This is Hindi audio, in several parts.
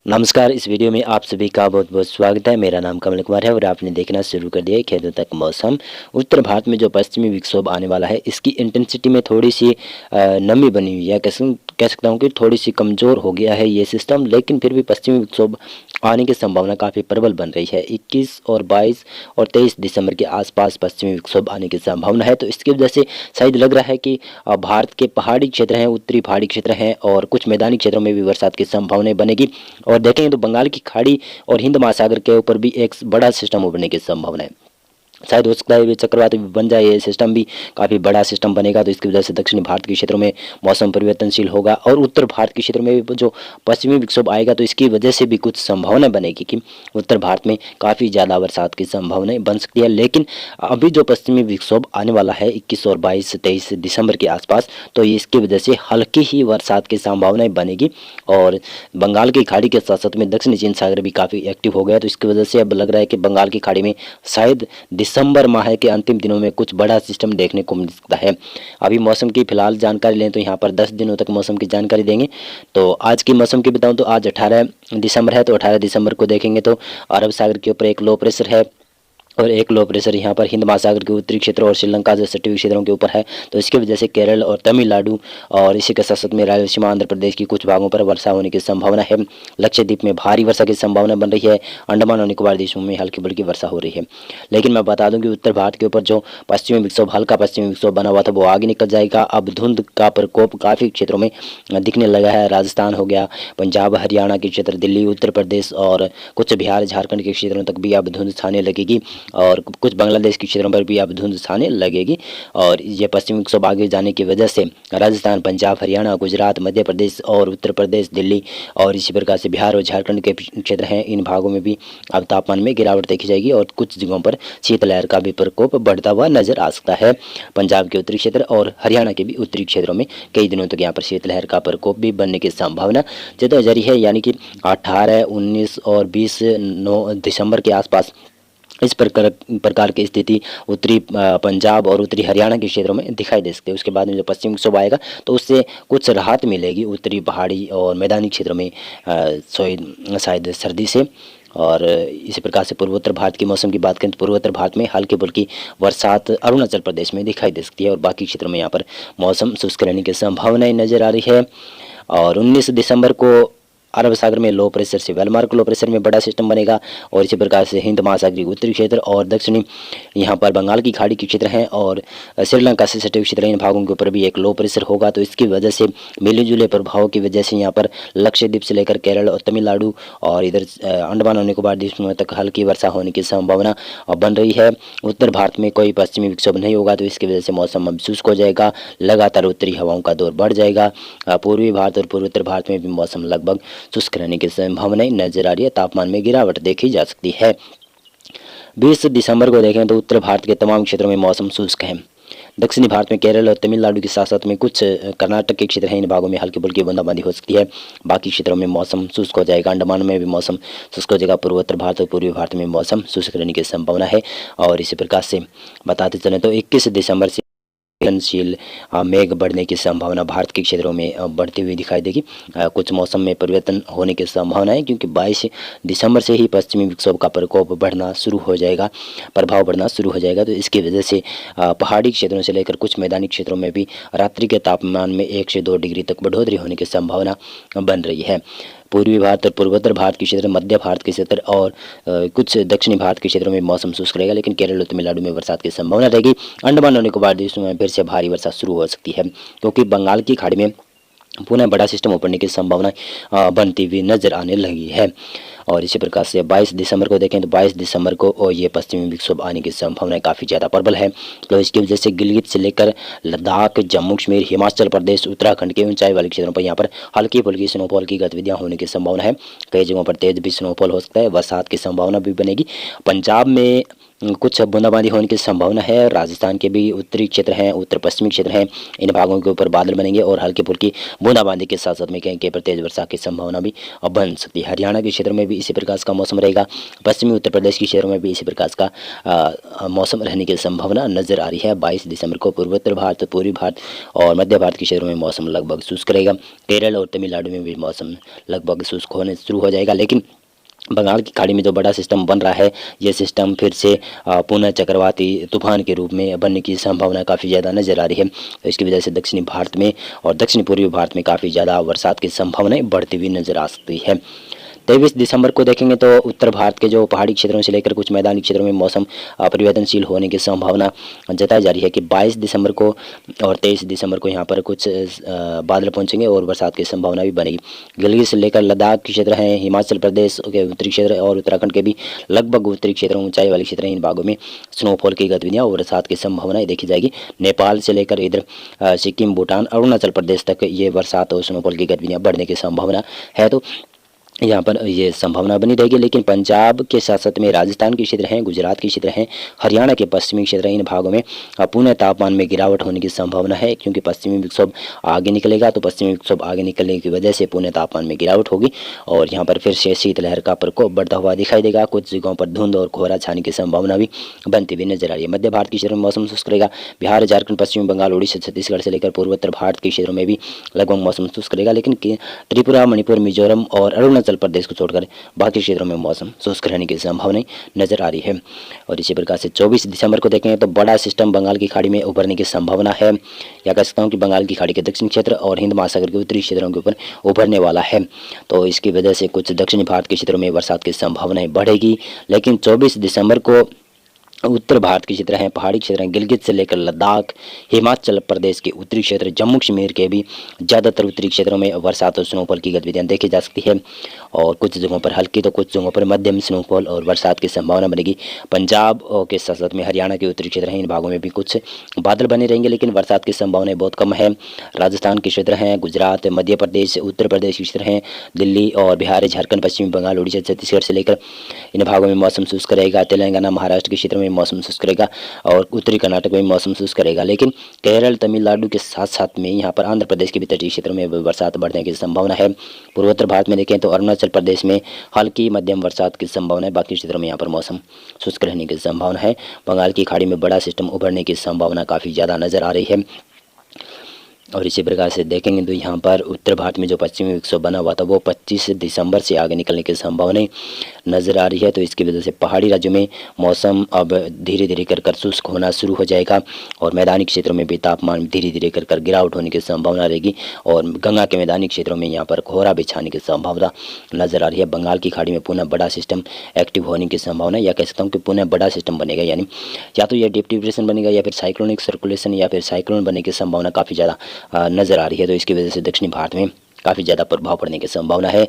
नमस्कार। इस वीडियो में आप सभी का बहुत बहुत स्वागत है। मेरा नाम कमल कुमार है और आपने देखना शुरू कर दिया है खेतों तक मौसम। उत्तर भारत में जो पश्चिमी विक्षोभ आने वाला है, इसकी इंटेंसिटी में थोड़ी सी नमी बनी हुई है। कह सकता हूँ कि थोड़ी सी कमज़ोर हो गया है ये सिस्टम, लेकिन फिर भी पश्चिमी विक्षोभ आने की संभावना काफ़ी प्रबल बन रही है। 21 और 22 और 23 दिसंबर के आसपास पश्चिमी विक्षोभ आने की संभावना है। तो इसकी वजह से शायद लग रहा है कि भारत के पहाड़ी क्षेत्र हैं, उत्तरी पहाड़ी क्षेत्र हैं और कुछ मैदानी क्षेत्रों में भी बरसात की संभावनाएं बनेगी। और देखेंगे तो बंगाल की खाड़ी और हिंद महासागर के ऊपर भी एक बड़ा सिस्टम उभरने की संभावना है। शायद हो सकता है ये चक्रवात भी बन जाए, ये सिस्टम भी काफ़ी बड़ा सिस्टम बनेगा। तो इसकी वजह से दक्षिणी भारत के क्षेत्रों में मौसम परिवर्तनशील होगा और उत्तर भारत के क्षेत्र में भी जो पश्चिमी विक्षोभ आएगा, तो इसकी वजह से भी कुछ संभावना बनेगी कि उत्तर भारत में काफ़ी ज़्यादा बरसात की संभावनाएं बन सकती है। लेकिन अभी जो पश्चिमी विक्षोभ आने वाला है 21 और 22-23 दिसंबर के आसपास, तो इसकी वजह से हल्की ही बरसात की संभावनाएं बनेगी। और बंगाल की खाड़ी के साथ साथ में दक्षिणी चीन सागर भी काफ़ी एक्टिव हो गया। तो इसकी वजह से अब लग रहा है कि बंगाल की खाड़ी में शायद दिसंबर माह के अंतिम दिनों में कुछ बड़ा सिस्टम देखने को मिल सकता है। अभी मौसम की फिलहाल जानकारी लें तो यहाँ पर 10 दिनों तक मौसम की जानकारी देंगे। तो आज की मौसम की बताऊँ तो आज 18 दिसंबर है, तो 18 दिसंबर को देखेंगे तो अरब सागर के ऊपर एक लो प्रेशर है और एक लो प्रेशर यहाँ पर हिंद महासागर के उत्तरी क्षेत्र और श्रीलंका से सटे हुए क्षेत्रों के ऊपर है। तो इसकी वजह से केरल और तमिलनाडु और इसी के साथ साथ में रायलसीमा आंध्र प्रदेश की कुछ भागों पर वर्षा होने की संभावना है। लक्षद्वीप में भारी वर्षा की संभावना बन रही है। अंडमान और निकोबार द्वीपों में हल्की फुल्की वर्षा हो रही है। लेकिन मैं बता दूं कि उत्तर भारत के ऊपर जो पश्चिमी विक्षोभ, हल्का पश्चिमी विक्षोभ बना हुआ था, वो आगे निकल जाएगा। अब धुंध का प्रकोप काफ़ी क्षेत्रों में दिखने लगा है। राजस्थान हो गया, पंजाब हरियाणा के क्षेत्र, दिल्ली, उत्तर प्रदेश और कुछ बिहार झारखंड के क्षेत्रों तक भी अब धुंध छाने लगेगी और कुछ बांग्लादेश के क्षेत्रों पर भी अब धुंध छाने लगेगी। और ये पश्चिमी विक्षोभ आगे जाने की वजह से राजस्थान, पंजाब, हरियाणा, गुजरात, मध्य प्रदेश और उत्तर प्रदेश, दिल्ली और इसी प्रकार से बिहार और झारखंड के क्षेत्र हैं, इन भागों में भी अब तापमान में गिरावट देखी जाएगी और कुछ जगहों पर शीतलहर का भी प्रकोप बढ़ता हुआ नजर आ सकता है। पंजाब के उत्तरी क्षेत्र और हरियाणा के भी उत्तरी क्षेत्रों में कई दिनों तक यहाँ पर शीतलहर का प्रकोप भी बनने की संभावना जताई जा रही है। यानी कि 18, 19 और 20 दिसंबर के आसपास इस प्रकार की स्थिति उत्तरी पंजाब और उत्तरी हरियाणा के क्षेत्रों में दिखाई दे सकती है। उसके बाद में जो पश्चिमी विक्षोभ आएगा तो उससे कुछ राहत मिलेगी उत्तरी पहाड़ी और मैदानी क्षेत्रों में शायद सर्दी से। और इसी प्रकार से पूर्वोत्तर भारत की मौसम की बात करें तो पूर्वोत्तर भारत में हल्की फुल्की बरसात अरुणाचल प्रदेश में दिखाई दे सकती है और बाकी क्षेत्रों में यहाँ पर मौसम शुष्क रहने की संभावनाएं नजर आ रही है। और 19 दिसंबर को अरब सागर में लो प्रेशर से वेलमार्क लो प्रेशर में बड़ा सिस्टम बनेगा और इसी प्रकार से हिंद महासागरीय उत्तरी क्षेत्र और दक्षिणी यहाँ पर बंगाल की खाड़ी के क्षेत्र हैं और श्रीलंका से सटे हुए क्षेत्र, इन भागों के ऊपर भी एक लो प्रेशर होगा। तो इसकी वजह से मिले जुले प्रभाव की वजह से यहाँ पर लक्षद्वीप से लेकर केरल और तमिलनाडु और इधर अंडमान और निकोबार द्वीपों तक हल्की वर्षा होने की संभावना बन रही है। उत्तर भारत में कोई पश्चिमी विक्षोभ नहीं होगा, तो इसकी वजह से मौसम अब शुष्क हो जाएगा। लगातार उत्तरी हवाओं का दौर बढ़ जाएगा। पूर्वी भारत और पूर्वोत्तर भारत में भी मौसम लगभग शुष्क रहने की संभावनाएं नजर आ रही है। तापमान में गिरावट देखी जा सकती है। 20 दिसंबर को देखें तो उत्तर भारत के तमाम क्षेत्रों में मौसम शुष्क है। दक्षिणी भारत में केरल और तमिलनाडु के साथ साथ में कुछ कर्नाटक के क्षेत्र हैं, इन भागों में हल्की फुल्की बूंदाबांदी हो सकती है। बाकी क्षेत्रों में मौसम शुष्क हो जाएगा। अंडमान में भी मौसम शुष्क हो जाएगा। पूर्वोत्तर भारत और पूर्वी भारत में मौसम शुष्क रहने की संभावना है। और इसी प्रकार से बताते चलें तो 21 दिसंबर से शील मेघ बढ़ने की संभावना भारत के क्षेत्रों में बढ़ती हुई दिखाई देगी। कुछ मौसम में परिवर्तन होने की संभावना है क्योंकि 22 दिसंबर से ही पश्चिमी विक्षोभ का प्रकोप बढ़ना शुरू हो जाएगा, प्रभाव बढ़ना शुरू हो जाएगा। तो इसकी वजह से पहाड़ी क्षेत्रों से लेकर कुछ मैदानी क्षेत्रों में भी रात्रि के तापमान में 1 से 2 डिग्री तक बढ़ोतरी होने की संभावना बन रही है। पूर्वी भारत और पूर्वोत्तर भारत के क्षेत्र, मध्य भारत के क्षेत्र और कुछ दक्षिणी भारत के क्षेत्रों में मौसम शुष्क रहेगा, लेकिन केरल और तमिलनाडु में बरसात की संभावना रहेगी। अंडमान और निकोबार द्वीपों में फिर से भारी वर्षा शुरू हो सकती है क्योंकि बंगाल की खाड़ी में पुनः बड़ा सिस्टम उभरने की संभावना बनती हुई नजर आने लगी है। और इसी प्रकार से 22 दिसंबर को देखें तो 22 दिसंबर को ये पश्चिमी विक्षोभ आने की संभावना काफ़ी ज़्यादा प्रबल है। तो इसकी वजह से गिलगित से लेकर लद्दाख, जम्मू कश्मीर, हिमाचल प्रदेश, उत्तराखंड के ऊंचाई वाले क्षेत्रों पर यहाँ पर हल्की फुल्की स्नोफॉल की गतिविधियाँ होने की संभावना है। कई जगहों पर तेज भी स्नोफॉल हो सकता है। बरसात की संभावना भी बनेगी। पंजाब में कुछ बूंदाबांदी होने की संभावना है। राजस्थान के भी उत्तरी क्षेत्र हैं, उत्तर पश्चिमी क्षेत्र हैं, इन भागों के ऊपर बादल बनेंगे और हल्की फुल्की बूंदाबांदी के साथ साथ में कहीं कहीं पर तेज वर्षा की संभावना भी बन सकती है। हरियाणा के क्षेत्र में भी इसी प्रकार का मौसम रहेगा। पश्चिमी उत्तर प्रदेश के क्षेत्रों में भी इसी प्रकार का मौसम रहने की संभावना नजर आ रही है। 22 दिसंबर को पूर्वोत्तर भारत, पूर्वी भारत और मध्य भारत के क्षेत्रों में मौसम लगभग शुष्क रहेगा। केरल और तमिलनाडु में भी मौसम लगभग शुष्क होने शुरू हो जाएगा। लेकिन बंगाल की खाड़ी में जो बड़ा सिस्टम बन रहा है, ये सिस्टम फिर से पुनः चक्रवाती तूफान के रूप में बनने की संभावना काफ़ी ज़्यादा नजर आ रही है। तो इसकी वजह से दक्षिणी भारत में और दक्षिण पूर्वी भारत में काफ़ी ज़्यादा बरसात की संभावनाएं बढ़ती हुई नजर आ सकती है। 23 दिसंबर को देखेंगे तो उत्तर भारत के जो पहाड़ी क्षेत्रों से लेकर कुछ मैदानी क्षेत्रों में मौसम परिवर्तनशील होने की संभावना जताई जा रही है कि 22 दिसंबर को और 23 दिसंबर को यहाँ पर कुछ बादल पहुंचेंगे और बरसात की संभावना भी बनेगी। गिलगित से लेकर लद्दाख के क्षेत्र हैं, हिमाचल प्रदेश के उत्तरी क्षेत्र और उत्तराखंड के भी लगभग उत्तरी क्षेत्रों, ऊंचाई वाले क्षेत्र हैं, इन भागों में स्नोफॉल की गतिविधियाँ और बरसात की संभावनाएं देखी जाएगी। नेपाल से लेकर इधर सिक्किम, भूटान, अरुणाचल प्रदेश तक ये बरसात और स्नोफॉल की गतिविधियाँ बढ़ने की संभावना है। तो यहाँ पर ये संभावना बनी रहेगी। लेकिन पंजाब के साथ साथ में राजस्थान के क्षेत्र हैं, गुजरात के क्षेत्र हैं, हरियाणा के पश्चिमी क्षेत्र हैं, इन भागों में पुनः तापमान में गिरावट होने की संभावना है, क्योंकि पश्चिमी विक्षोभ आगे निकलेगा। तो पश्चिमी विक्षोभ आगे निकलने की वजह से पुनः तापमान में गिरावट होगी और यहाँ पर फिर से शीतलहर का प्रकोप बढ़ता हुआ दिखाई देगा। कुछ जगहों पर धुंध और कोहरा छाने की संभावना भी बनती हुई नजर आ रही है। मध्य भारत के क्षेत्रों में मौसम शुष्क रहेगा। बिहार, झारखंड, पश्चिम बंगाल, उड़ीसा, छत्तीसगढ़ से लेकर पूर्वोत्तर भारत के क्षेत्रों में भी लगभग मौसम शुष्क रहेगा। लेकिन त्रिपुरा, मणिपुर, मिजोरम और अरुणाचल प्रदेश को छोड़कर बाकी क्षेत्रों में मौसम शुष्क रहने की संभावना नजर आ रही है। और इसी प्रकार से 24 दिसंबर को देखेंगे तो बड़ा सिस्टम बंगाल की खाड़ी में उभरने की संभावना है। या कह सकता हूँ कि बंगाल की खाड़ी के दक्षिण क्षेत्र और हिंद महासागर के उत्तरी क्षेत्रों के ऊपर उभरने वाला है। तो इसकी वजह से कुछ दक्षिणी भारत के क्षेत्रों में बरसात की संभावनाएं बढ़ेगी। लेकिन 24 दिसंबर को उत्तर भारत के क्षेत्र हैं, पहाड़ी क्षेत्र हैं, गिलगित से लेकर लद्दाख, हिमाचल प्रदेश के उत्तरी क्षेत्र, जम्मू कश्मीर के भी ज़्यादातर उत्तरी क्षेत्रों में बरसात और स्नोफॉल की गतिविधियां देखी जा सकती है। और कुछ जगहों पर हल्की तो कुछ जगहों पर मध्यम स्नोफॉल और बरसात की संभावना बनेगी। पंजाब के साथ साथ में हरियाणा के उत्तरी क्षेत्र हैं, इन भागों में भी कुछ बादल बने रहेंगे, लेकिन बरसात की संभावनाएं बहुत कम है। राजस्थान के क्षेत्र हैं, गुजरात, मध्य प्रदेश, उत्तर प्रदेश के क्षेत्र हैं, दिल्ली और बिहार, झारखंड, पश्चिम बंगाल, उड़ीसा, छत्तीसगढ़ से लेकर इन भागों में मौसम शुष्क रहेगा। तेलंगाना, महाराष्ट्र के क्षेत्र में मौसम शुष्क रहेगा और उत्तरी कर्नाटक में मौसम शुष्क रहेगा। लेकिन केरल, तमिलनाडु के साथ साथ में यहाँ पर आंध्र प्रदेश के भी तटीय क्षेत्रों में बरसात बढ़ने की संभावना है। पूर्वोत्तर भारत में देखें तो अरुणाचल प्रदेश में हल्की मध्यम बरसात की संभावना है। बाकी क्षेत्रों में यहाँ पर मौसम शुष्क रहने की संभावना है। बंगाल की खाड़ी में बड़ा सिस्टम उभरने की संभावना काफ़ी ज़्यादा नजर आ रही है। और इसी प्रकार से देखेंगे तो यहाँ पर उत्तर भारत में जो पश्चिमी विक्षोभ बना हुआ था वो 25 दिसंबर से आगे निकलने की संभावनाएं नजर आ रही है। तो इसकी वजह से पहाड़ी राज्यों में मौसम अब धीरे धीरे कर शुष्क होना शुरू हो जाएगा और मैदानी क्षेत्रों में भी तापमान धीरे धीरे कर गिरावट होने की संभावना रहेगी। और गंगा के मैदानी क्षेत्रों में यहाँ पर कोहरा बिछाने की संभावना नजर आ रही है। बंगाल की खाड़ी में पुनः बड़ा सिस्टम एक्टिव होने की संभावना, या कह सकता हूँ कि पुनः बड़ा सिस्टम बनेगा, यानी या तो यह डीप डिप्रेशन बनेगा या फिर साइक्लोनिक सर्कुलेशन या फिर साइक्लोन बनने की संभावना काफ़ी ज़्यादा नज़र आ रही है। तो इसकी वजह से दक्षिणी भारत में काफ़ी ज़्यादा प्रभाव पड़ने की संभावना है।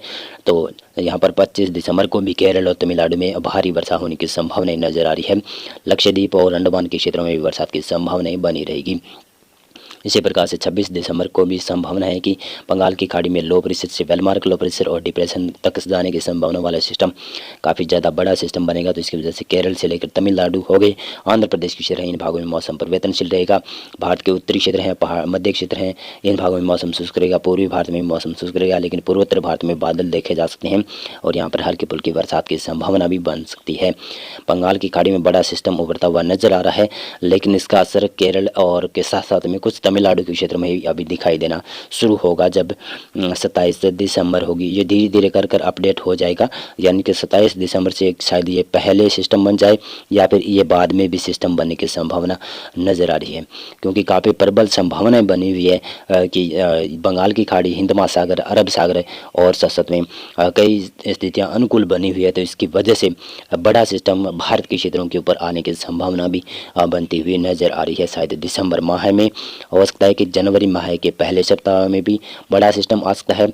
तो यहाँ पर 25 दिसंबर को भी केरल और तमिलनाडु में भारी वर्षा होने की संभावनाएं नजर आ रही है। लक्षद्वीप और अंडमान के क्षेत्रों में भी बरसात की संभावनाएं बनी रहेगी। इसी प्रकार से 26 दिसंबर को भी संभावना है कि बंगाल की खाड़ी में लो प्रेशर से वेलमार्क लो प्रेशर और डिप्रेशन तक जाने की संभावना वाला सिस्टम काफ़ी ज़्यादा बड़ा सिस्टम बनेगा। तो इसकी वजह से केरल से लेकर तमिलनाडु हो गए, आंध्र प्रदेश के क्षेत्र हैं, इन भागों में मौसम परिवर्तनशील रहेगा। भारत के उत्तरी क्षेत्र हैं, पहाड़ मध्य क्षेत्र हैं, इन भागों में मौसम शुष्क रहेगा। पूर्वी भारत में मौसम शुष्क रहेगा, लेकिन पूर्वोत्तर भारत में बादल देखे जा सकते हैं और यहाँ पर हल्की फुल्की बरसात की संभावना भी बन सकती है। बंगाल की खाड़ी में बड़ा सिस्टम उभरता हुआ नजर आ रहा है, लेकिन इसका असर केरल और के साथ साथ में कुछ तमिलनाडु के क्षेत्र में अभी दिखाई देना शुरू होगा। जब 27 दिसंबर होगी, ये धीरे धीरे कर अपडेट हो जाएगा, यानी कि 27 दिसंबर से शायद ये पहले सिस्टम बन जाए या फिर ये बाद में भी सिस्टम बनने की संभावना नज़र आ रही है, क्योंकि काफ़ी प्रबल संभावनाएं बनी हुई है कि बंगाल की खाड़ी, हिंद महासागर, अरब सागर और साथ में कई स्थितियाँ अनुकूल बनी हुई है। तो इसकी वजह से बड़ा सिस्टम भारत के क्षेत्रों के ऊपर आने की संभावना भी बनती हुई नज़र आ रही है। शायद दिसंबर माह में हो सकता है कि जनवरी माह के पहले सप्ताह में भी बड़ा सिस्टम आ सकता है।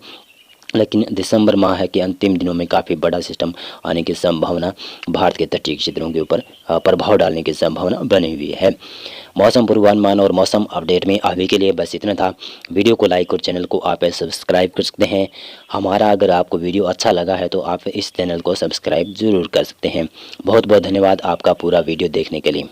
लेकिन दिसंबर माह के अंतिम दिनों में काफ़ी बड़ा सिस्टम आने की संभावना, भारत के तटीय क्षेत्रों के ऊपर प्रभाव डालने की संभावना बनी हुई है। मौसम पूर्वानुमान और मौसम अपडेट में अभी के लिए बस इतना था। वीडियो को लाइक और चैनल को आप सब्सक्राइब कर सकते हैं। हमारा अगर आपको वीडियो अच्छा लगा है तो आप इस चैनल को सब्सक्राइब ज़रूर कर सकते हैं। बहुत बहुत धन्यवाद आपका पूरा वीडियो देखने के लिए।